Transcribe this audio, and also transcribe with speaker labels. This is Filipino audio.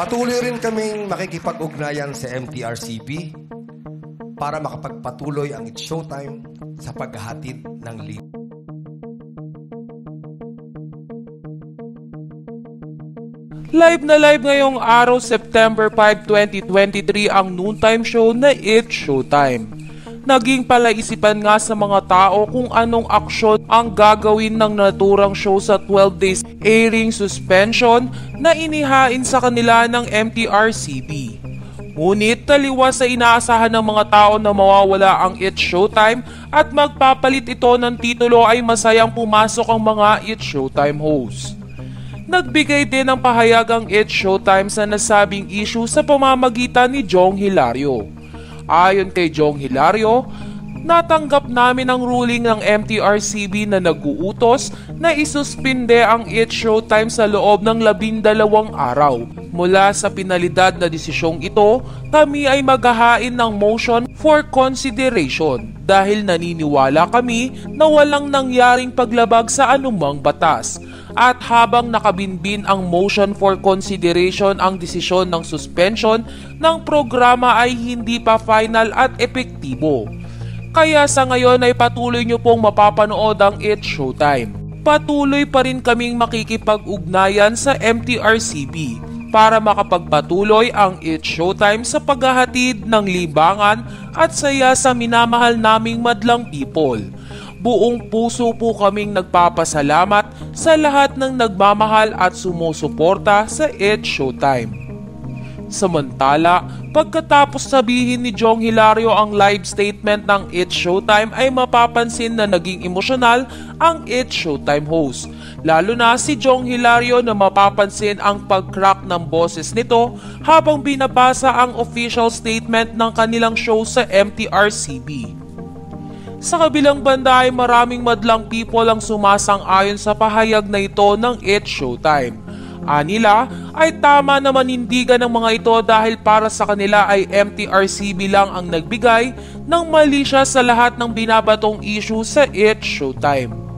Speaker 1: Patuloy rin kaming makikipag-ugnayan sa MTRCB para makapagpatuloy ang It's Showtime sa paghahatid ng libre.
Speaker 2: Live na live ngayong araw, September 5, 2023 ang noontime show na It's Showtime. Naging palaisipan nga sa mga tao kung anong aksyon ang gagawin ng naturang show sa 12 days airing suspension na inihain sa kanila ng MTRCB. Ngunit taliwas sa inaasahan ng mga tao na mawawala ang It's Showtime at magpapalit ito ng titulo ay masayang pumasok ang mga It's Showtime hosts. Nagbigay din ng pahayag ang It's Showtime sa nasabing issue sa pamamagitan ni Jong Hilario. Ayon kay Jong Hilario, natanggap namin ang ruling ng MTRCB na nag-uutos na isuspinde ang It's Showtime sa loob ng 12 araw. Mula sa pinalidad na desisyong ito, kami ay maghahain ng motion for consideration dahil naniniwala kami na walang nangyaring paglabag sa anumang batas. At habang nakabinbin ang motion for consideration, ang desisyon ng suspension ng programa ay hindi pa final at epektibo. Kaya sa ngayon ay patuloy nyo pong mapapanood ang It's Showtime. Patuloy pa rin kaming makikipag-ugnayan sa MTRCB para makapagpatuloy ang It's Showtime sa paghahatid ng libangan at saya sa minamahal naming madlang people. Buong puso po kaming nagpapasalamat sa lahat ng nagmamahal at sumusuporta sa It's Showtime. Samantala, pagkatapos sabihin ni Jong Hilario ang live statement ng It's Showtime ay mapapansin na naging emosyonal ang It's Showtime host. Lalo na si Jong Hilario na mapapansin ang pag-crack ng boses nito habang binabasa ang official statement ng kanilang show sa MTRCB. Sa kabilang banda ay maraming madlang people ang sumasang-ayon sa pahayag na ito ng It's Showtime. Anila ay tama na manindigan ng mga ito dahil para sa kanila ay MTRCB lang ang nagbigay ng mali siya sa lahat ng binabatong issue sa It's Showtime.